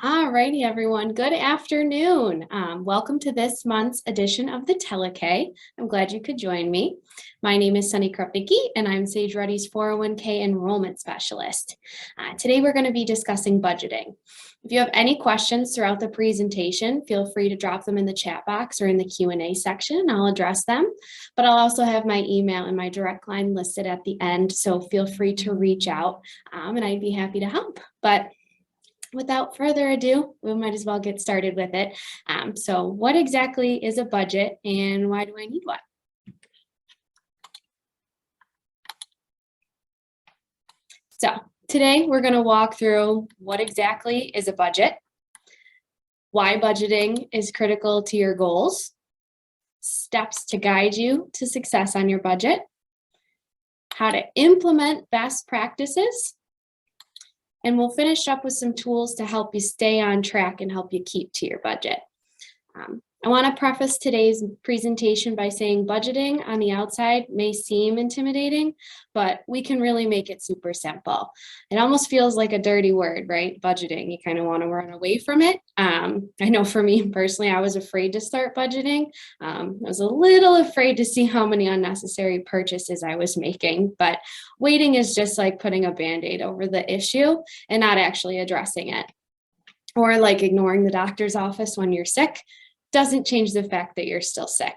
All righty, everyone. Good afternoon. Welcome to this month's edition of the Tele. I'm glad you could join me. My name is Sunny Krupnicki, and I'm Sage Rutty's 401k enrollment specialist. Today, we're going to be discussing budgeting. If you have any questions throughout the presentation, feel free to drop them in the chat box or in the Q&A section, and I'll address them. But I'll also have my email and my direct line listed at the end, so feel free to reach out, and I'd be happy to help. But without further ado, we might as well get started with it. So what exactly is a budget and why do I need one? So today we're going to walk through what exactly is a budget, why budgeting is critical to your goals, steps to guide you to success on your budget, how to implement best practices, and we'll finish up with some tools to help you stay on track and help you keep to your budget. I want to preface today's presentation by saying budgeting on the outside may seem intimidating, but we can really make it super simple. It almost feels like a dirty word, right? Budgeting, you kind of want to run away from it. I know for me personally, I was afraid to start budgeting. I was a little afraid to see how many unnecessary purchases I was making, but waiting is just like putting a Band-Aid over the issue and not actually addressing it. Or like ignoring the doctor's office when you're sick doesn't change the fact that you're still sick.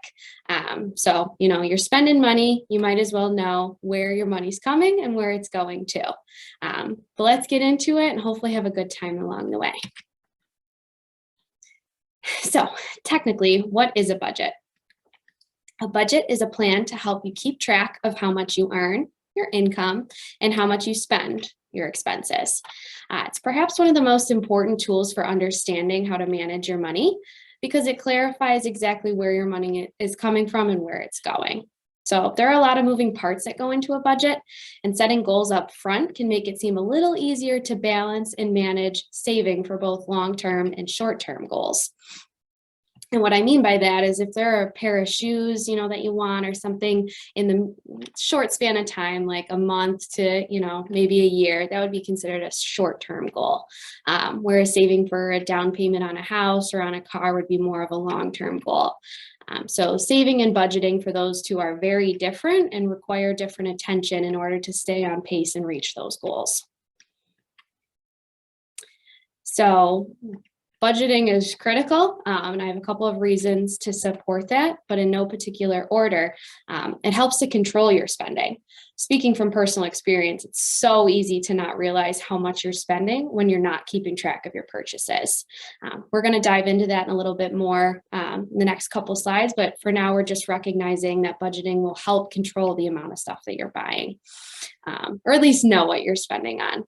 So, you're spending money, you might as well know where your money's coming and where it's going to. But let's get into it and hopefully have a good time along the way. So technically, what is a budget? A budget is a plan to help you keep track of how much you earn, your income, and how much you spend, your expenses. It's perhaps one of the most important tools for understanding how to manage your money because it clarifies exactly where your money is coming from and where it's going. So there are a lot of moving parts that go into a budget, and setting goals up front can make it seem a little easier to balance and manage saving for both long-term and short-term goals. And what I mean by that is if there are a pair of shoes, that you want or something in the short span of time, like a month to, maybe a year, that would be considered a short-term goal. Whereas saving for a down payment on a house or on a car would be more of a long-term goal. So saving and budgeting for those two are very different and require different attention in order to stay on pace and reach those goals. So budgeting is critical, and I have a couple of reasons to support that, but in no particular order. It helps to control your spending. Speaking from personal experience, it's so easy to not realize how much you're spending when you're not keeping track of your purchases. We're going to dive into that in a little bit more in the next couple slides, but for now, we're just recognizing that budgeting will help control the amount of stuff that you're buying, or at least know what you're spending on.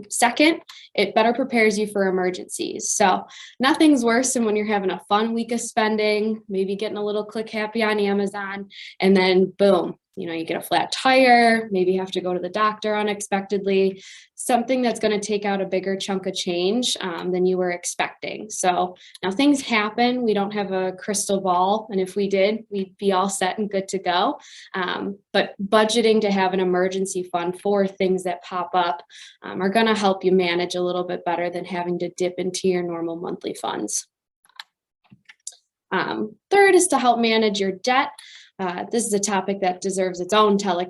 Second, it better prepares you for emergencies. So nothing's worse than when you're having a fun week of spending, maybe getting a little click happy on Amazon, and then boom, you get a flat tire, maybe you have to go to the doctor unexpectedly, something that's going to take out a bigger chunk of change than you were expecting. So now things happen. We don't have a crystal ball. And if we did, we'd be all set and good to go. But budgeting to have an emergency fund for things that pop up are going to help you manage a little bit better than having to dip into your normal monthly funds. Third is to help manage your debt. This is a topic that deserves its own Tele.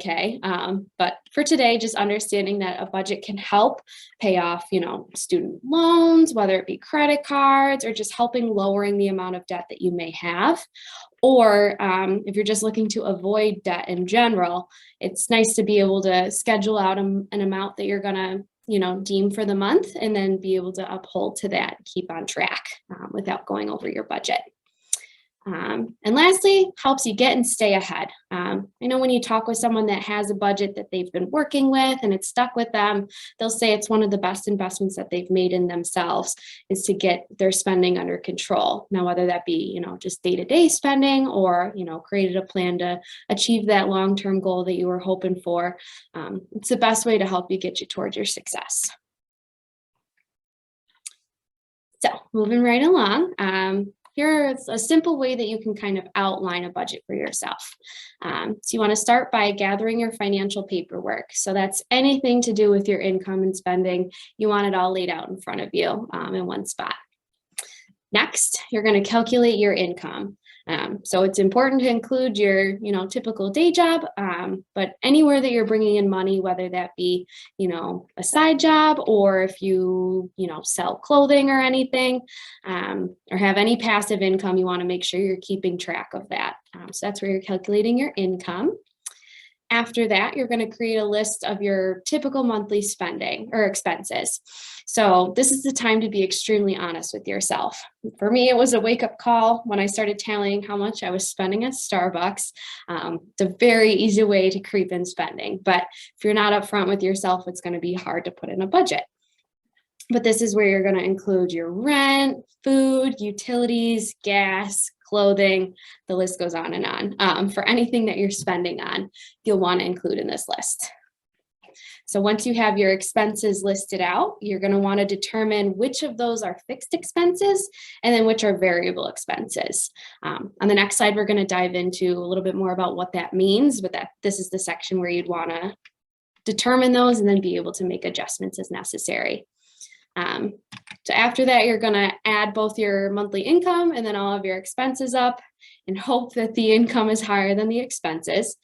But for today, just understanding that a budget can help pay off, student loans, whether it be credit cards or just helping lowering the amount of debt that you may have. Or if you're just looking to avoid debt in general, it's nice to be able to schedule out an amount that you're going to deem for the month and then be able to uphold to that, keep on track without going over your budget. And lastly, helps you get and stay ahead. I know when you talk with someone that has a budget that they've been working with and it's stuck with them, they'll say it's one of the best investments that they've made in themselves is to get their spending under control. Now, whether that be, just day-to-day spending or, created a plan to achieve that long-term goal that you were hoping for, it's the best way to help you get you towards your success. So moving right along, here's a simple way that you can kind of outline a budget for yourself. So you want to start by gathering your financial paperwork. So that's anything to do with your income and spending. You want it all laid out in front of you in one spot. Next, you're going to calculate your income. So it's important to include your, typical day job, but anywhere that you're bringing in money, whether that be, a side job, or if you, sell clothing or anything, or have any passive income, you want to make sure you're keeping track of that. So that's where you're calculating your income. After that, you're going to create a list of your typical monthly spending or expenses. So this is the time to be extremely honest with yourself. For me, it was a wake-up call when I started tallying how much I was spending at Starbucks. It's a very easy way to creep in spending, but if you're not upfront with yourself, it's going to be hard to put in a budget. But this is where you're going to include your rent, food, utilities, gas, clothing, the list goes on and on. For anything that you're spending on, you'll want to include in this list. So once you have your expenses listed out, you're going to want to determine which of those are fixed expenses and then which are variable expenses. On the next slide, we're going to dive into a little bit more about what that means, but this is the section where you'd want to determine those and then be able to make adjustments as necessary. So after that, you're going to add both your monthly income and then all of your expenses up and hope that the income is higher than the expenses.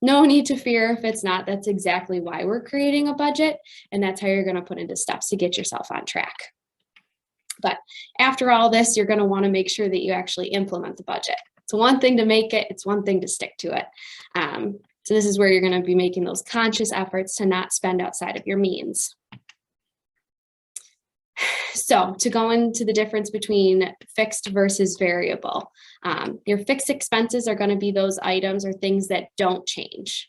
No need to fear if it's not. That's exactly why we're creating a budget, and that's how you're going to put into steps to get yourself on track. But after all this, you're going to want to make sure that you actually implement the budget. It's one thing to make it, it's one thing to stick to it. So this is where you're going to be making those conscious efforts to not spend outside of your means. So to go into the difference between fixed versus variable, your fixed expenses are going to be those items or things that don't change.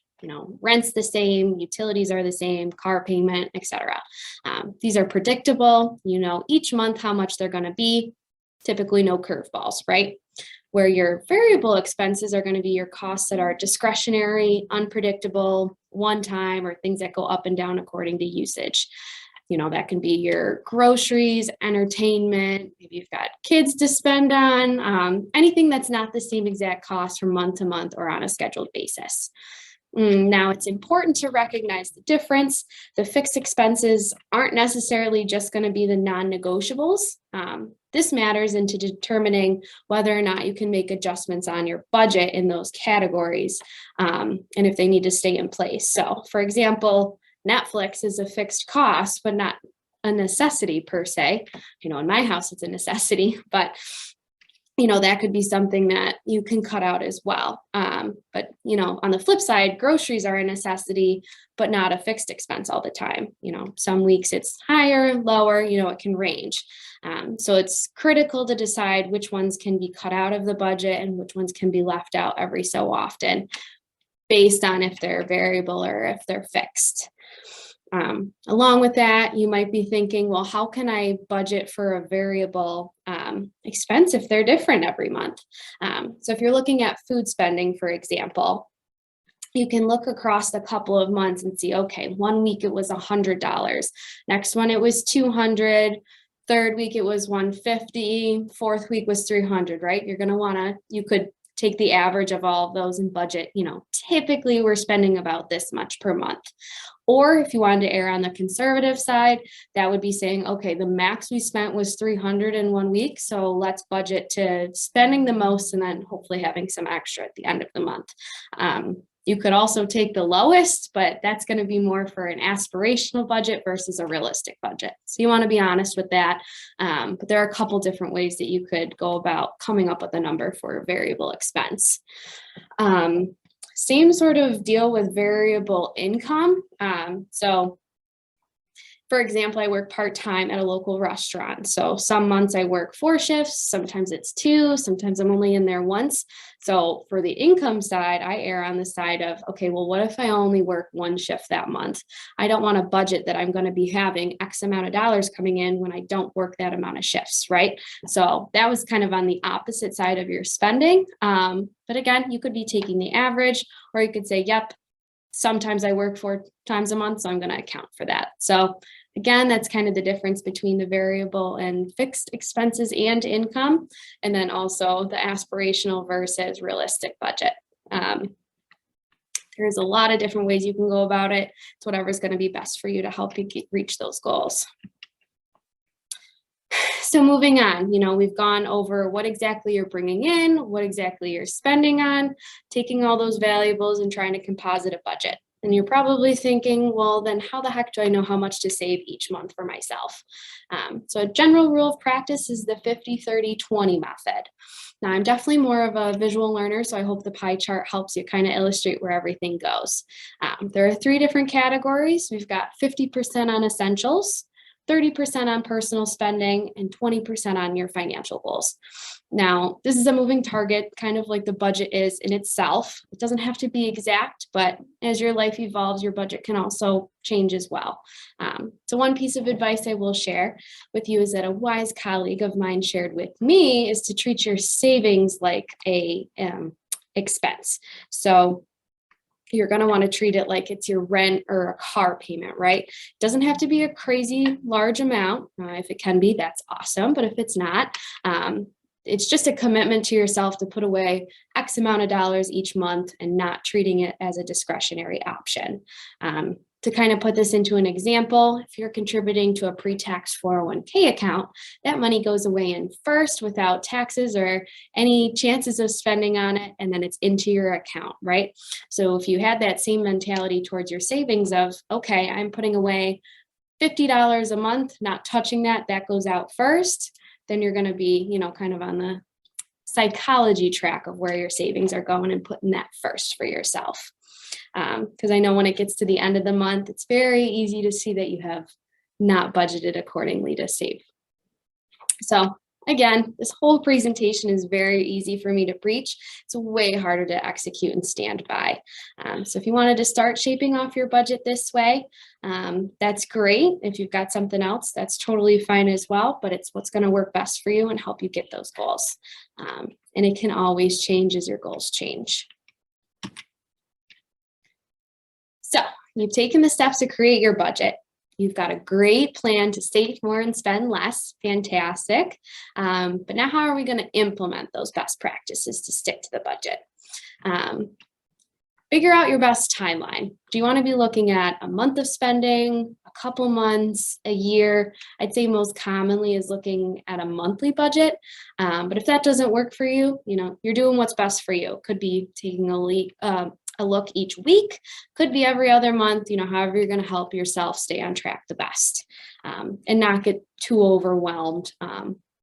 Rent's the same, utilities are the same, car payment, etc. These are predictable. Each month how much they're going to be. Typically no curveballs, right? Where your variable expenses are going to be your costs that are discretionary, unpredictable, one time, or things that go up and down according to usage. That can be your groceries, entertainment, maybe you've got kids to spend on, anything that's not the same exact cost from month to month or on a scheduled basis. Now, it's important to recognize the difference. The fixed expenses aren't necessarily just going to be the non-negotiables. This matters into determining whether or not you can make adjustments on your budget in those categories, and if they need to stay in place. So, for example, Netflix is a fixed cost, but not a necessity per se. In my house, it's a necessity, but that could be something that you can cut out as well. But on the flip side, groceries are a necessity, but not a fixed expense all the time. Some weeks it's higher, lower, it can range. So it's critical to decide which ones can be cut out of the budget and which ones can be left out every so often, based on if they're variable or if they're fixed. Along with that, you might be thinking, well, how can I budget for a variable expense if they're different every month? So if you're looking at food spending, for example, you can look across a couple of months and see, okay, 1 week it was $100. Next one, it was $200. Third week, it was $150. Fourth week was $300, right? You're going to you could take the average of all of those and budget, typically we're spending about this much per month. Or if you wanted to err on the conservative side, that would be saying, okay, the max we spent was $300 in 1 week. So let's budget to spending the most and then hopefully having some extra at the end of the month. You could also take the lowest, but that's going to be more for an aspirational budget versus a realistic budget. So you want to be honest with that. But there are a couple different ways that you could go about coming up with a number for a variable expense. Same sort of deal with variable income. So for example, I work part-time at a local restaurant. So some months I work 4 shifts, sometimes it's 2, sometimes I'm only in there once. So for the income side, I err on the side of, okay, well, what if I only work 1 shift that month? I don't want a budget that I'm going to be having X amount of dollars coming in when I don't work that amount of shifts, right? So that was kind of on the opposite side of your spending. But again, you could be taking the average, or you could say, yep, sometimes I work 4 times a month, so I'm going to account for that. So again, that's kind of the difference between the variable and fixed expenses and income, and then also the aspirational versus realistic budget. There's a lot of different ways you can go about it. It's whatever's going to be best for you to help you reach those goals. So moving on, we've gone over what exactly you're bringing in, what exactly you're spending on, taking all those variables and trying to composite a budget. And you're probably thinking, well, then how the heck do I know how much to save each month for myself? So a general rule of practice is the 50-30-20 method. Now, I'm definitely more of a visual learner, so I hope the pie chart helps you kind of illustrate where everything goes. There are 3 different categories. We've got 50% on essentials, 30% on personal spending, and 20% on your financial goals. Now, this is a moving target, kind of like the budget is in itself. It doesn't have to be exact, but as your life evolves, your budget can also change as well. So one piece of advice I will share with you is that a wise colleague of mine shared with me is to treat your savings like a expense. So you're going to want to treat it like it's your rent or a car payment, right? It doesn't have to be a crazy large amount. If it can be, that's awesome. But if it's not, it's just a commitment to yourself to put away X amount of dollars each month and not treating it as a discretionary option. To kind of put this into an example, if you're contributing to a pre-tax 401k account, that money goes away in first without taxes or any chances of spending on it, and then it's into your account, right? So if you had that same mentality towards your savings of, okay, I'm putting away $50 a month, not touching that, that goes out first, then you're going to be, kind of on the psychology track of where your savings are going and putting that first for yourself. Because I know when it gets to the end of the month, it's very easy to see that you have not budgeted accordingly to save. So again, this whole presentation is very easy for me to preach. It's way harder to execute and stand by. So if you wanted to start shaping off your budget this way, that's great. If you've got something else, that's totally fine as well, but it's what's going to work best for you and help you get those goals. And it can always change as your goals change. So you've taken the steps to create your budget. You've got a great plan to save more and spend less. Fantastic. But now how are we going to implement those best practices to stick to the budget? Figure out your best timeline. Do you want to be looking at a month of spending, a couple months, a year? I'd say most commonly is looking at a monthly budget. But if that doesn't work for you, you're doing what's best for you. Could be taking a look each week, could be every other month, however you're going to help yourself stay on track the best and not get too overwhelmed.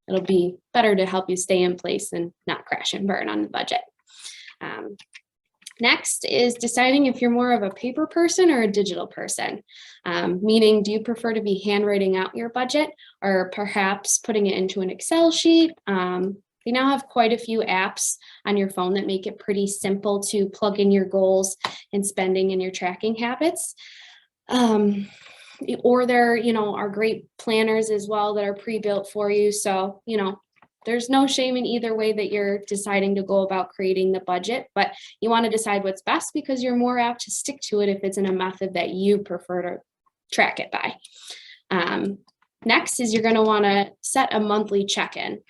It'll be better to help you stay in place and not crash and burn on the budget. Next is deciding if you're more of a paper person or a digital person, meaning do you prefer to be handwriting out your budget or perhaps putting it into an Excel sheet? You now have quite a few apps on your phone that make it pretty simple to plug in your goals and spending and your tracking habits. Or there, are great planners as well that are pre-built for you. So, there's no shame in either way that you're deciding to go about creating the budget, but you want to decide what's best because you're more apt to stick to it if it's in a method that you prefer to track it by. Next is you're going to want to set a monthly check-in.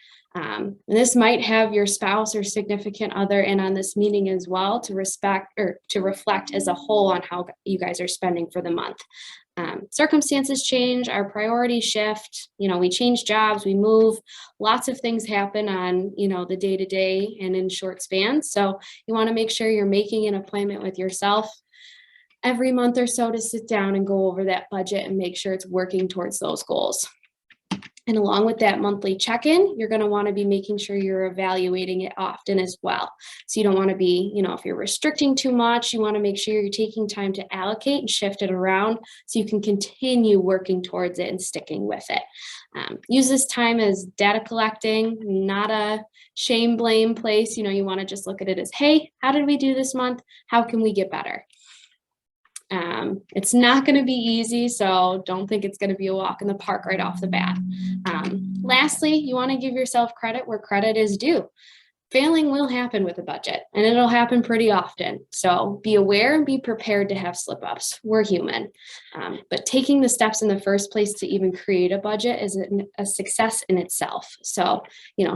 This might have your spouse or significant other in on this meeting as well to reflect as a whole on how you guys are spending for the month. Circumstances change, our priorities shift, we change jobs, we move, lots of things happen on, the day-to-day and in short spans. So you want to make sure you're making an appointment with yourself every month or so to sit down and go over that budget and make sure it's working towards those goals. And along with that monthly check-in, you're going to want to be making sure you're evaluating it often as well. So you don't want to be, if you're restricting too much, you want to make sure you're taking time to allocate and shift it around so you can continue working towards it and sticking with it. Use this time as data collecting, not a shame blame place. You want to just look at it as, hey, how did we do this month? How can we get better? It's not going to be easy, so don't think it's going to be a walk in the park right off the bat. Lastly, you want to give yourself credit where credit is due. Failing will happen with a budget, and it'll happen pretty often. So be aware and be prepared to have slip ups. We're human. But taking the steps in the first place to even create a budget is a success in itself. So,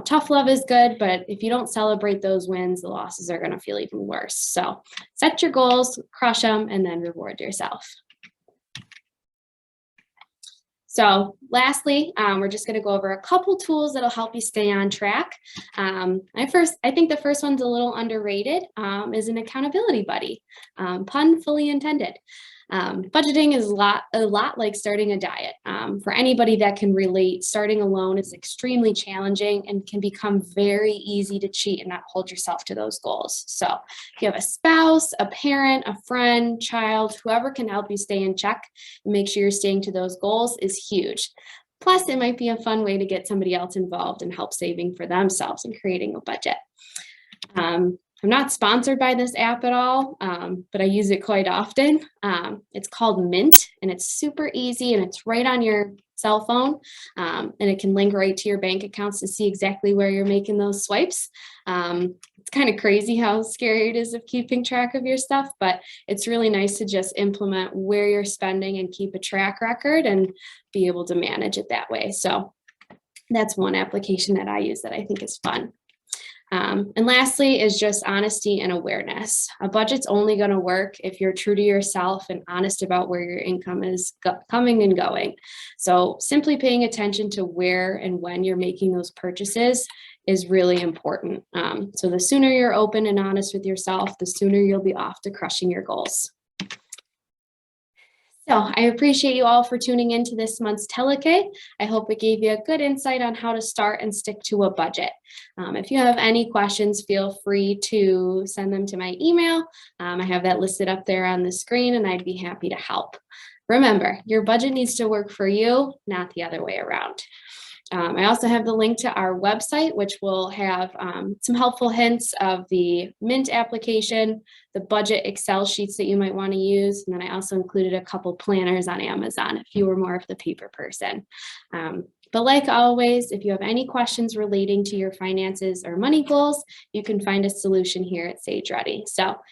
tough love is good, but if you don't celebrate those wins, the losses are going to feel even worse. So set your goals, crush them, and then reward yourself. So lastly, we're just going to go over a couple tools that'll help you stay on track. I think the first one's a little underrated, is an accountability buddy, pun fully intended. Budgeting is a lot like starting a diet. For anybody that can relate, starting alone is extremely challenging and can become very easy to cheat and not hold yourself to those goals. So if you have a spouse, a parent, a friend, child, whoever can help you stay in check and make sure you're staying to those goals is huge. Plus, it might be a fun way to get somebody else involved and help saving for themselves and creating a budget. I'm not sponsored by this app at all, but I use it quite often. It's called Mint, and it's super easy, and it's right on your cell phone, and it can link right to your bank accounts to see exactly where you're making those swipes. It's kind of crazy how scary it is of keeping track of your stuff, but it's really nice to just implement where you're spending and keep a track record and be able to manage it that way. So that's one application that I use that I think is fun. And lastly is just honesty and awareness. A budget's only going to work if you're true to yourself and honest about where your income is coming and going. So simply paying attention to where and when you're making those purchases is really important. So the sooner you're open and honest with yourself, the sooner you'll be off to crushing your goals. So I appreciate you all for tuning into this month's Tele. I hope it gave you a good insight on how to start and stick to a budget. If you have any questions, feel free to send them to my email. I have that listed up there on the screen, and I'd be happy to help. Remember, your budget needs to work for you, not the other way around. I also have the link to our website, which will have some helpful hints of the Mint application, the budget Excel sheets that you might want to use. And then I also included a couple planners on Amazon if you were more of the paper person. But like always, if you have any questions relating to your finances or money goals, you can find a solution here at Sage Rutty. So